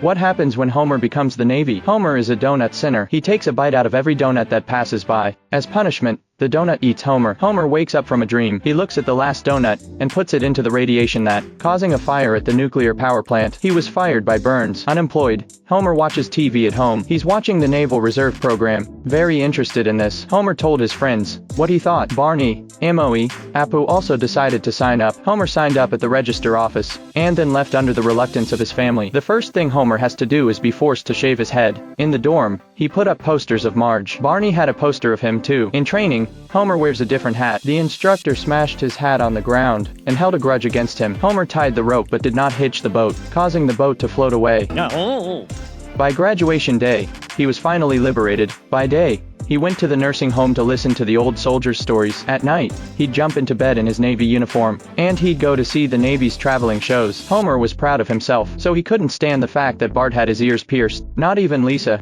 What happens when Homer becomes the Navy? Homer is a donut sinner. He takes a bite out of every donut that passes by. As punishment, the donut eats Homer. Homer wakes up from a dream. He looks at the last donut and puts it into the radiation vat, causing a fire at the nuclear power plant. He was fired by Burns. Unemployed, Homer watches TV at home. He's watching the Naval Reserve program. Very interested in this, Homer told his friends what he thought. Barney, Moe, Apu also decided to sign up. Homer signed up at the register office, and then left under the reluctance of his family. The first thing Homer has to do is be forced to shave his head. In the dorm, he put up posters of Marge. Barney had a poster of him too. In training, Homer wears a different hat. The instructor smashed his hat on the ground and held a grudge against him. Homer tied the rope but did not hitch the boat, causing the boat to float away. No. By graduation day, he was finally liberated. By day, he went to the nursing home to listen to the old soldiers' stories. At night, he'd jump into bed in his Navy uniform, and he'd go to see the Navy's traveling shows. Homer was proud of himself, so he couldn't stand the fact that Bart had his ears pierced. Not even Lisa.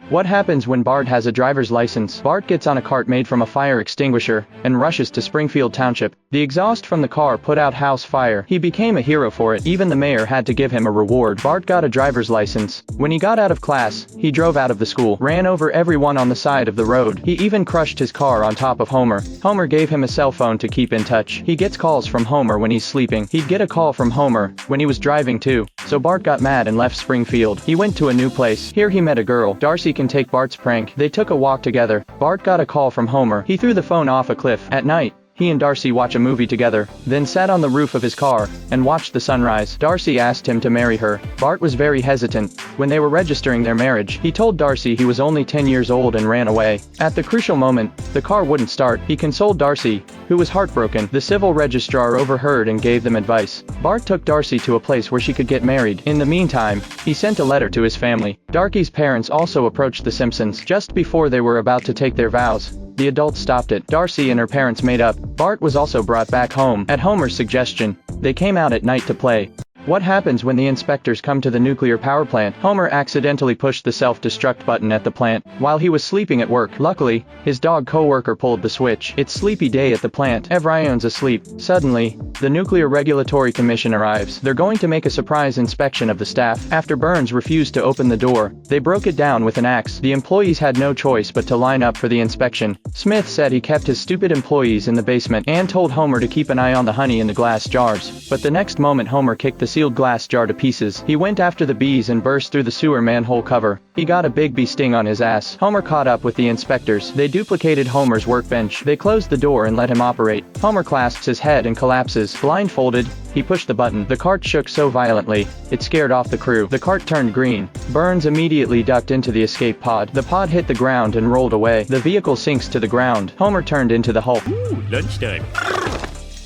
What happens when Bart has a driver's license? Bart gets on a cart made from a fire extinguisher and rushes to Springfield Township. The exhaust from the car put out house fire. He became a hero for it. Even the mayor had to give him a reward. Bart got a driver's license. When he got out of class, he drove out of the school, ran over everyone on the side of the road. He even crushed his car on top of Homer. Homer gave him a cell phone to keep in touch. He gets calls from Homer when he's sleeping. He'd get a call from Homer when he was driving too. So Bart got mad and left Springfield. He went to a new place. Here he met a girl. Darcy can take Bart's prank. They took a walk together. Bart got a call from Homer. He threw the phone off a cliff. At night, he and Darcy watch a movie together, then sat on the roof of his car and watched the sunrise. Darcy asked him to marry her. Bart was very hesitant. When they were registering their marriage, he told Darcy he was only 10 years old and ran away. At the crucial moment, the car wouldn't start. He consoled Darcy, who was heartbroken. The civil registrar overheard and gave them advice. Bart took Darcy to a place where she could get married. In the meantime, he sent a letter to his family. Darcy's parents also approached the Simpsons. Just before they were about to take their vows, the adults stopped it. Darcy and her parents made up. Bart was also brought back home. At Homer's suggestion, they came out at night to play. What happens when the inspectors come to the nuclear power plant? Homer accidentally pushed the self-destruct button at the plant while he was sleeping at work. Luckily, his dog co-worker pulled the switch. It's sleepy day at the plant. Everyone's asleep. Suddenly, the Nuclear Regulatory Commission arrives. They're going to make a surprise inspection of the staff. After Burns refused to open the door, they broke it down with an axe. The employees had no choice but to line up for the inspection. Smith said he kept his stupid employees in the basement and told Homer to keep an eye on the honey in the glass jars. But the next moment Homer kicked the sealed glass jar to pieces. He went after the bees and burst through the sewer manhole cover. He got a big bee sting on his ass. Homer caught up with the inspectors. They duplicated Homer's workbench. They closed the door and let him operate. Homer clasps his head and collapses. Blindfolded, he pushed the button. The cart shook so violently, it scared off the crew. The cart turned green. Burns immediately ducked into the escape pod. The pod hit the ground and rolled away. The vehicle sinks to the ground. Homer turned into the Hulk. Ooh, lunchtime.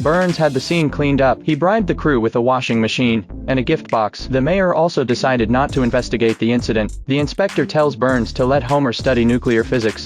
Burns had the scene cleaned up. He bribed the crew with a washing machine and a gift box. The mayor also decided not to investigate the incident. The inspector tells Burns to let Homer study nuclear physics.